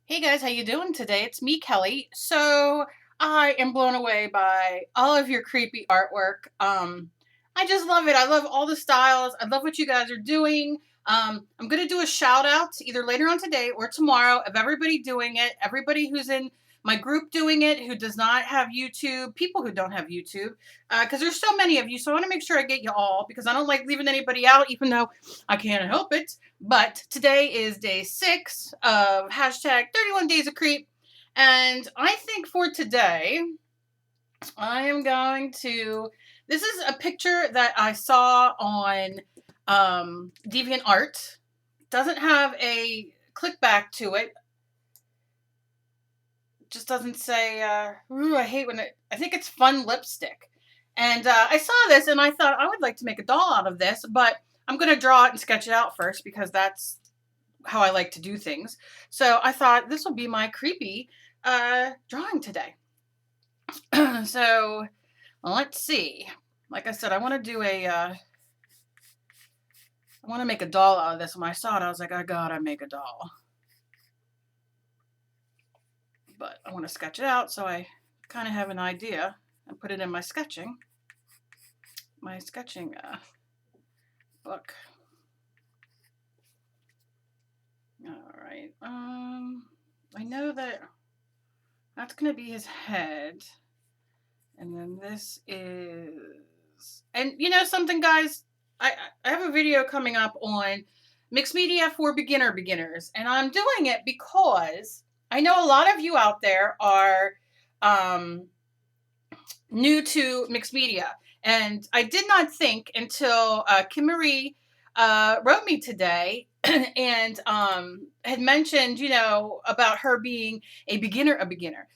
Hey guys, how you doing today? It's me, Kelly. So I am blown away by all of your creepy artwork. I just love it. I love all the styles. I love what you guys are doing. I'm gonna do a shout out either later on today or tomorrow of everybody doing it. Everybody who's in my group doing it, who does not have YouTube, people who don't have YouTube, because there's so many of you. So I want to make sure I get you all because I don't like leaving anybody out, even though I can't help it. But today is day 6 of hashtag 31 Days of Creep. And I think for today, I am going to. This is a picture that I saw on DeviantArt. Doesn't have a click back to it. Just doesn't say, ooh, I hate when it. I think it's fun lipstick. And I saw this and I thought I would like to make a doll out of this, but I'm going to draw it and sketch it out first because that's how I like to do things. So I thought this will be my creepy drawing today. So let's see. Like I said, I want to do I want to make a doll out of this. When I saw it, I was like, I gotta make a doll. But I want to sketch it out so I kind of have an idea and put it in my sketching book. All right. I know that that's going to be his head. And then this is, and you know something, guys, I have a video coming up on mixed media for beginners, and I'm doing it because I know a lot of you out there are new to mixed media, and I did not think until Kim Marie wrote me today and had mentioned, you know, about her being a beginner.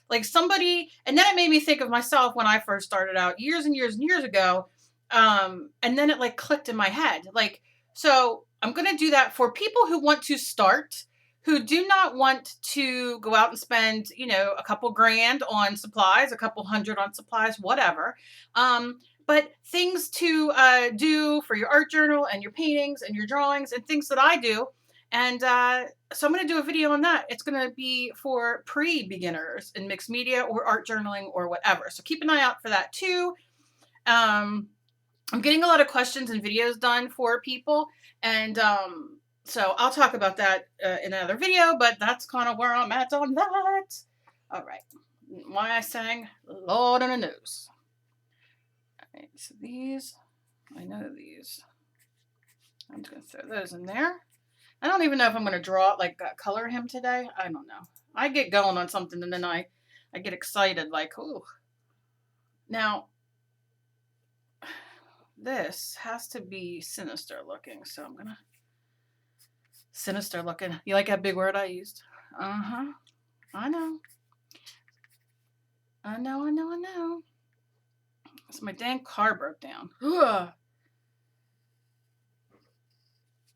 Like somebody, and then it made me think of myself when I first started out years and years and years ago. And then it like clicked in my head. Like, so I'm going to do that for people who want to start, who do not want to go out and spend, you know, a couple grand on supplies, a couple hundred on supplies, whatever. But things to do for your art journal and your paintings and your drawings and things that I do. And so I'm going to do a video on that. It's going to be for pre-beginners in mixed media or art journaling or whatever. So keep an eye out for that too. I'm getting a lot of questions and videos done for people. And so I'll talk about that in another video, but that's kind of where I'm at on that. All right. Why I sang Lord only knows. All right, so these, I know these. I'm just going to throw those in there. I don't even know if I'm going to draw, like, color him today. I don't know. I get going on something and then I get excited, like, ooh. Now, this has to be sinister looking, so I'm going to, sinister looking. You like that big word I used? Uh-huh. I know. I know. So my dang car broke down. Ugh.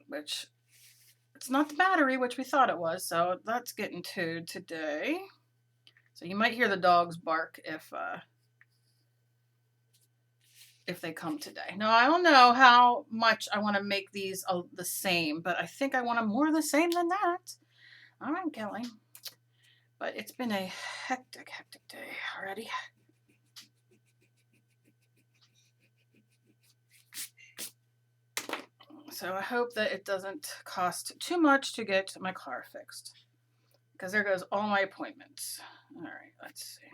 Which, it's not the battery, which we thought it was, so that's getting towed today. So you might hear the dogs bark if they come today. Now, I don't know how much I want to make these the same, but I think I want them more the same than that. All right, Kelly. But it's been a hectic day already. So I hope that it doesn't cost too much to get my car fixed. Because there goes all my appointments. All right, let's see.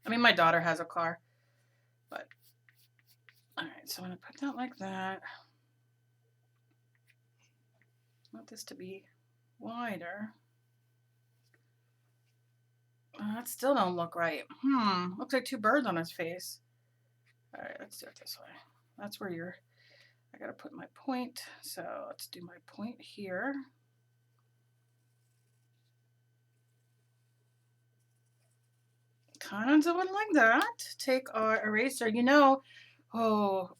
I mean, my daughter has a car, but all right, so I'm going to put that like that. I want this to be wider. That still don't look right. Looks like two birds on his face. All right, let's do it this way. That's where you're, I gotta put my point. So let's do my point here. Kind of doing like that. Take our eraser, you know, oh,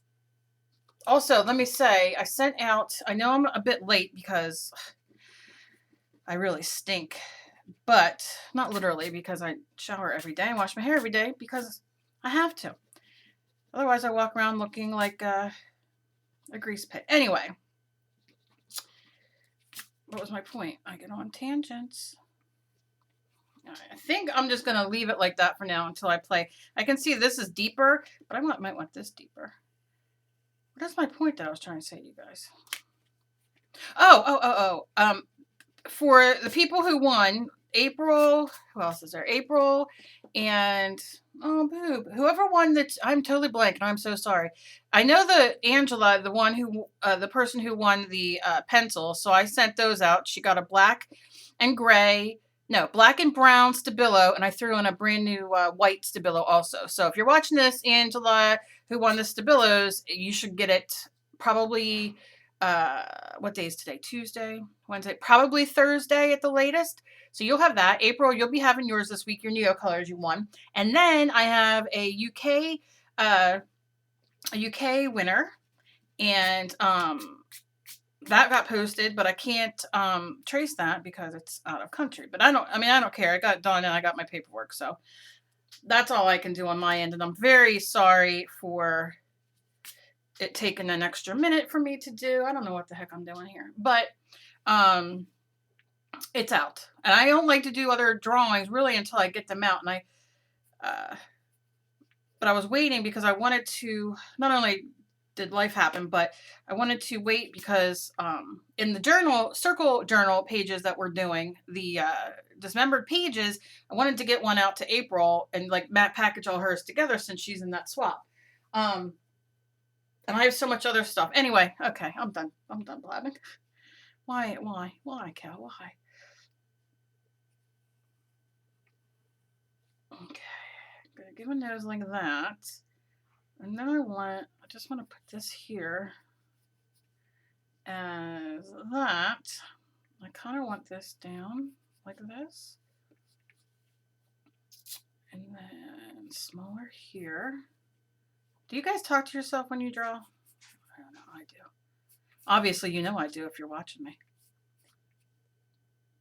also, let me say, I sent out, I know I'm a bit late because I really stink, but not literally because I shower every day and wash my hair every day because I have to. Otherwise, I walk around looking like a grease pit. Anyway, what was my point? I get on tangents. I think I'm just going to leave it like that for now until I play. I can see this is deeper, but I might want this deeper. What is my point that I was trying to say to you guys? For the people who won, April, who else is there? April and, oh, boob. Whoever won that, I'm totally blank and I'm so sorry. I know Angela, the one who, the person who won the pencil, so I sent those out. She got a black and gray, no, black and brown Stabilo, and I threw in a brand new white Stabilo also. So if you're watching this, Angela, who won the Stabilos, you should get it probably, what day is today? Tuesday, Wednesday, probably Thursday at the latest. So you'll have that. April, you'll be having yours this week, your Neo colors you won. And then I have a UK winner, and that got posted, but I can't trace that because it's out of country. But I don't care. I got it done and I got my paperwork. So that's all I can do on my end. And I'm very sorry for it taking an extra minute for me to do. I don't know what the heck I'm doing here, but it's out. And I don't like to do other drawings really until I get them out. And but I was waiting because I wanted to, not only did life happen, but I wanted to wait because in the circle journal pages that we're doing, the dismembered pages, I wanted to get one out to April and like package all hers together since she's in that swap. And I have so much other stuff. Anyway, okay, I'm done. I'm done blabbing. Why, Cal? Why? Okay, I'm gonna give a nose like that. And then I just want to put this here as that. I kind of want this down like this. And then smaller here. Do you guys talk to yourself when you draw? I don't know, I do. Obviously, you know I do if you're watching me.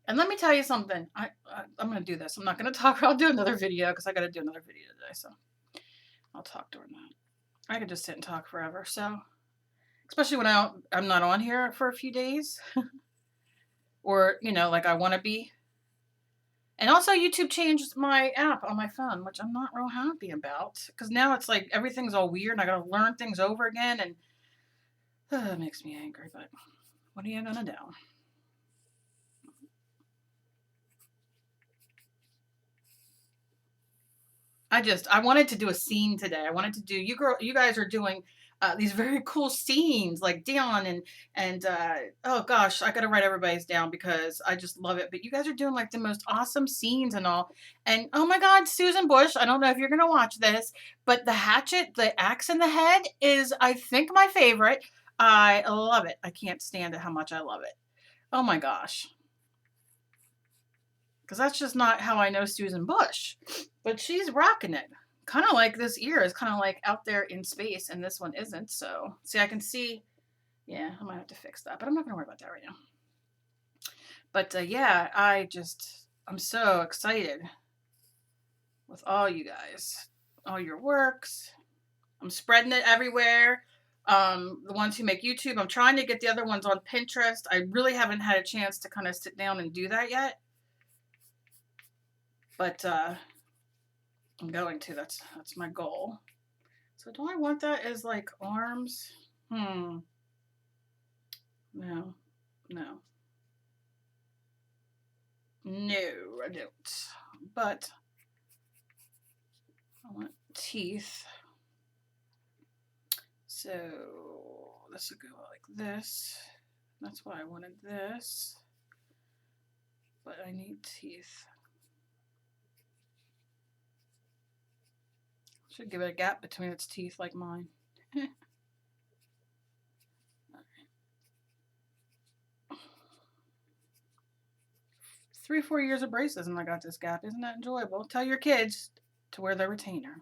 And let me tell you something. I'm going to do this. I'm not going to talk. I'll do another video because I got to do another video today. So I'll talk during that. I could just sit and talk forever. So especially when I'm not on here for a few days. Or, you know, like I want to be. And also YouTube changed my app on my phone, which I'm not real happy about. Because now it's like everything's all weird and I got to learn things over again. And it makes me angry. But what are you going to do? I wanted to do a scene today. I wanted to do, you guys are doing these very cool scenes like Dion and oh gosh, I gotta write everybody's down because I just love it. But you guys are doing like the most awesome scenes and all. And oh my God, Susan Bush, I don't know if you're gonna watch this, but the hatchet, the axe in the head is, I think, my favorite. I love it. I can't stand it how much I love it. Oh my gosh. Because that's just not how I know Susan Bush. But she's rocking it. Kind of like this ear is kind of like out there in space, and this one isn't. So, see, I can see. Yeah, I might have to fix that, but I'm not going to worry about that right now. But yeah, I'm so excited with all you guys, all your works. I'm spreading it everywhere. The ones who make YouTube, I'm trying to get the other ones on Pinterest. I really haven't had a chance to kind of sit down and do that yet. But I'm going to. That's my goal. So do I want that as like arms? No. No. No, I don't. But I want teeth. So this will go like this. That's why I wanted this. But I need teeth. Should give it a gap between its teeth like mine. 3 or 4 years of braces and I got this gap. Isn't that enjoyable? Tell your kids to wear their retainer.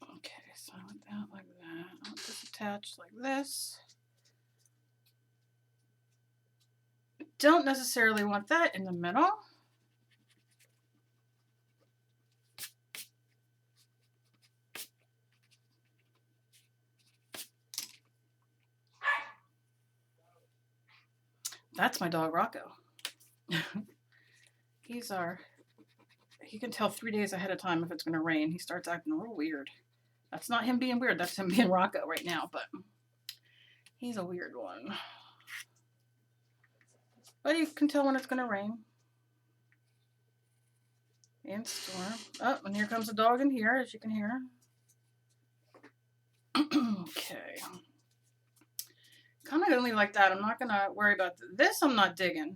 Okay, so I want that like that. I want this attached like this. Don't necessarily want that in the middle. That's my dog, Rocco. He can tell 3 days ahead of time if it's going to rain. He starts acting real weird. That's not him being weird. That's him being Rocco right now, but he's a weird one. But you can tell when it's going to rain. And storm. Oh, and here comes the dog in here, as you can hear. Okay. Kind of gonna leave like that. I'm not gonna worry about this. I'm not digging.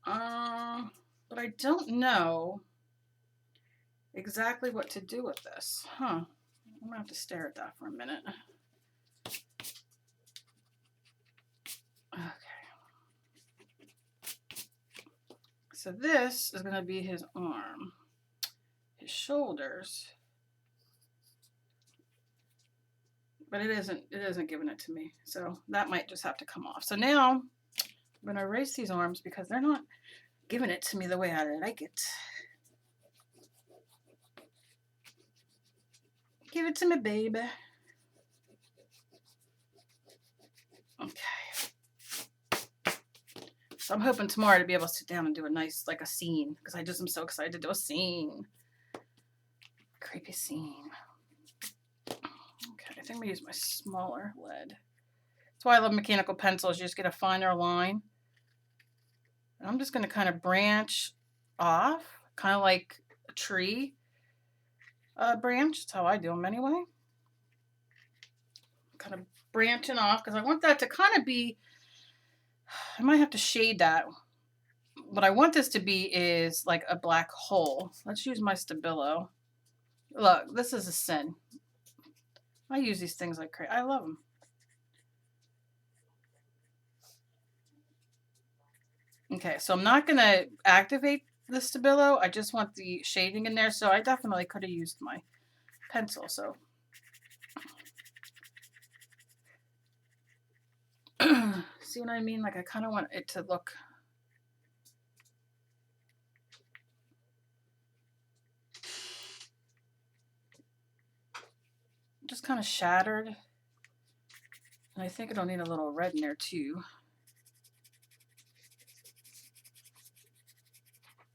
But I don't know exactly what to do with this. Huh. I'm gonna have to stare at that for a minute. Okay. So this is gonna be his arm. His shoulders. But it isn't giving it to me. So that might just have to come off. So now I'm going to erase these arms because they're not giving it to me the way I like it. Give it to me, baby. Okay. So I'm hoping tomorrow to be able to sit down and do a nice, like a scene. Because I just am so excited to do a scene. Creepy scene. I think I'm going to use my smaller lead. That's why I love mechanical pencils. You just get a finer line. And I'm just going to kind of branch off, kind of like a tree branch. That's how I do them anyway. Kind of branching off because I want that to kind of be, I might have to shade that. What I want this to be is like a black hole. Let's use my Stabilo. Look, this is a sin. I use these things like crazy. I love them. Okay, so I'm not going to activate the Stabilo. I just want the shading in there. So I definitely could have used my pencil. So see what I mean? Like I kind of want it to look just kind of shattered. And I think it'll need a little red in there too.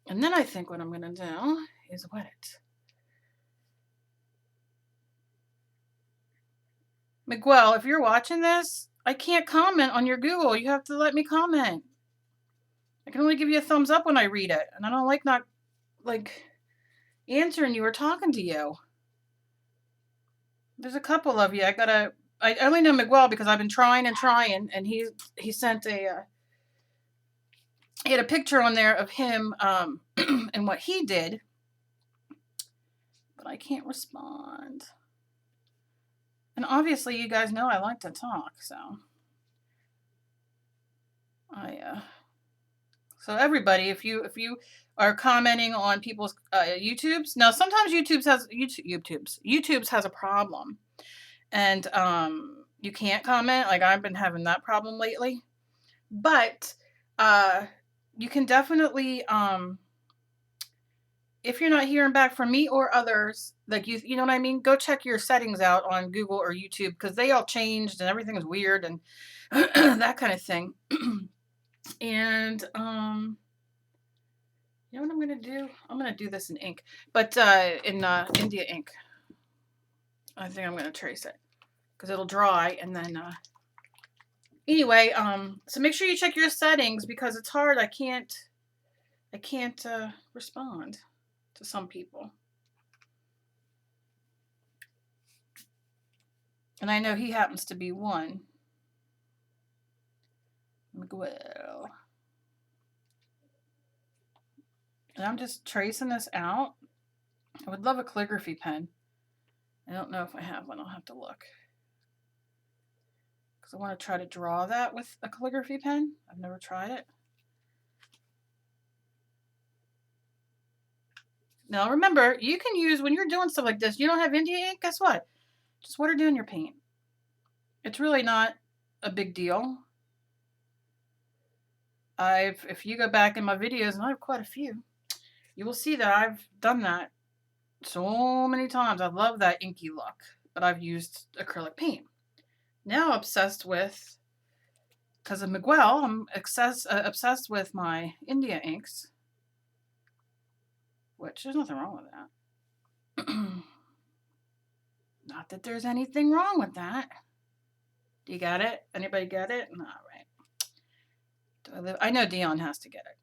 And then I think what I'm going to do is wet it. Miguel, if you're watching this, I can't comment on your Google. You have to let me comment. I can only give you a thumbs up when I read it. And I don't like not, like, answering you or talking to you. There's a couple of you. I only know Miguel because I've been trying and trying. And he sent he had a picture on there of him and what he did. But I can't respond. And obviously you guys know I like to talk, so so everybody, if you are commenting on people's YouTubes, now sometimes YouTube's has a problem, and you can't comment. Like I've been having that problem lately, but you can definitely if you're not hearing back from me or others, like you know what I mean, go check your settings out on Google or YouTube because they all changed and everything is weird and that kind of thing. And you know what I'm gonna do? I'm gonna do this in ink, but in India ink. I think I'm gonna trace it because it'll dry and then. Anyway, so make sure you check your settings because it's hard. I can't respond to some people. And I know he happens to be one. Miguel. And I'm just tracing this out. I would love a calligraphy pen. I don't know if I have one. I'll have to look. Because I want to try to draw that with a calligraphy pen. I've never tried it. Now remember, you can use, when you're doing stuff like this, you don't have India ink, guess what? Just water down your paint. It's really not a big deal. If you go back in my videos, and I have quite a few, you will see that I've done that so many times. I love that inky look, but I've used acrylic paint. Now obsessed with because of Miguel, I'm obsessed with my India inks, which there's nothing wrong with that. Not that there's anything wrong with that. Do you get it? Anybody get it? All right. I know Dion has to get it.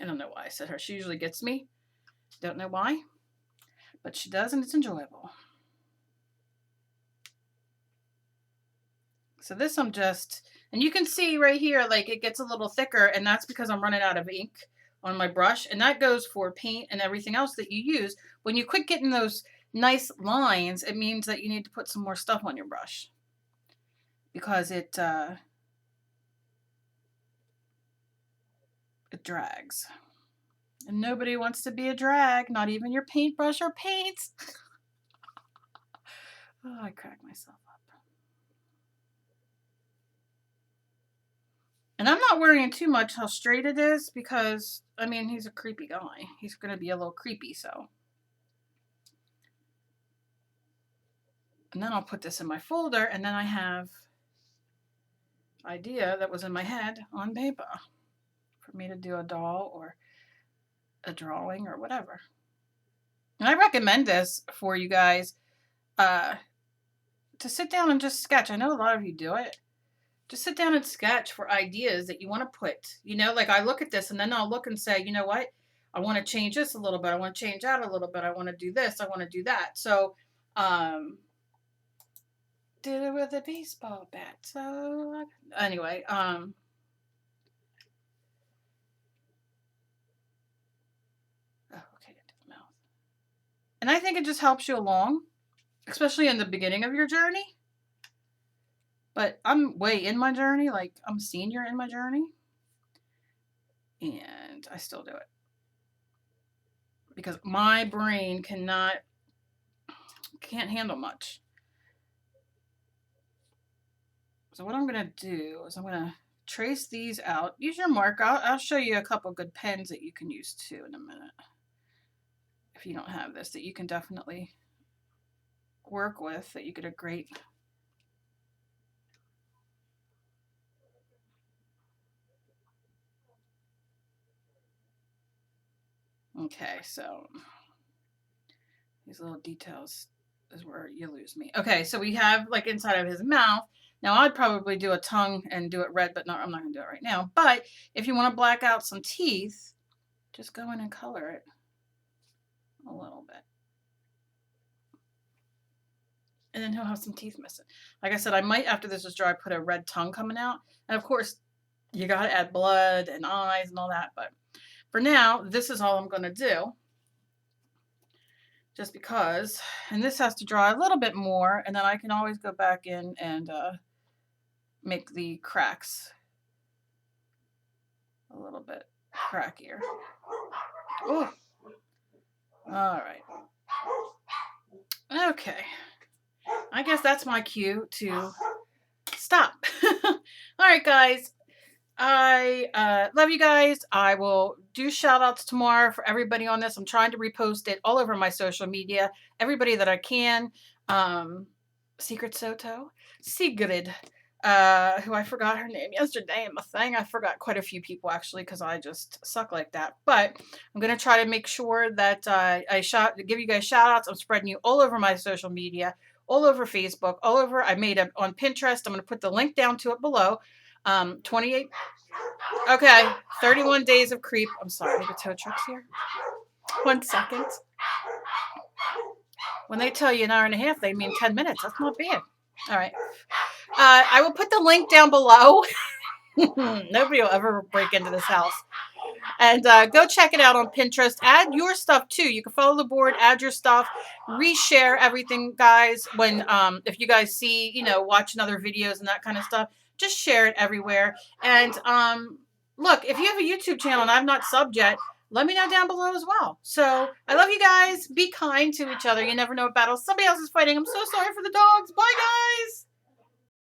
I don't know why I said her. She usually gets me. Don't know why. But she does, and it's enjoyable. So this I'm just, and you can see right here, like it gets a little thicker, and that's because I'm running out of ink on my brush. And that goes for paint and everything else that you use. When you quit getting those nice lines, it means that you need to put some more stuff on your brush. Because it drags. And nobody wants to be a drag, not even your paintbrush or paints. Oh, I cracked myself up. And I'm not worrying too much how straight it is because, I mean, he's a creepy guy. He's going to be a little creepy, so. And then I'll put this in my folder, and then I have idea that was in my head on paper for me to do a doll or a drawing or whatever. And I recommend this for you guys to sit down and just sketch. I know a lot of you do it. Just sit down and sketch for ideas that you want to put. You know, like I look at this and then I'll look and say, you know what? I want to change this a little bit. I want to change that a little bit. I want to do this. I want to do that. So, did it with a baseball bat. So, anyway, oh, okay, mouth. And I think it just helps you along, especially in the beginning of your journey. But I'm way in my journey, like I'm senior in my journey. And I still do it. Because my brain can't handle much. So what I'm going to do is I'm going to trace these out. Use your marker. I'll show you a couple good pens that you can use too in a minute. If you don't have this, that you can definitely work with, that you get a great... Okay, so these little details is where you lose me. Okay, so we have like inside of his mouth. Now I'd probably do a tongue and do it red, but no, I'm not going to do it right now. But if you want to black out some teeth, just go in and color it a little bit. And then he'll have some teeth missing. Like I said, I might, after this is dry, put a red tongue coming out. And of course, you got to add blood and eyes and all that. But for now, this is all I'm going to do. Just because, and this has to dry a little bit more, and then I can always go back in and make the cracks a little bit crackier. Oh, all right. Okay. I guess that's my cue to stop. All right, guys. I love you guys. I will do shout outs tomorrow for everybody on this. I'm trying to repost it all over my social media. Everybody that I can. Sigrid, who I forgot her name yesterday in my thing. I forgot quite a few people actually because I just suck like that. But I'm going to try to make sure that I give you guys shout outs. I'm spreading you all over my social media, all over Facebook, all over. I made it on Pinterest. I'm going to put the link down to it below. 28. Okay. 31 days of creep. I'm sorry. The tow truck's here. 1 second. When they tell you an hour and a half, they mean 10 minutes. That's not bad. All right. I will put the link down below. Nobody will ever break into this house. And go check it out on Pinterest. Add your stuff too. You can follow the board, add your stuff, reshare everything, guys. When if you guys see, you know, watching other videos and that kind of stuff, just share it everywhere. And look, if you have a YouTube channel and I've not subbed yet, let me know down below as well. So I love you guys. Be kind to each other. You never know what battle somebody else is fighting. I'm so sorry for the dogs. Bye, guys.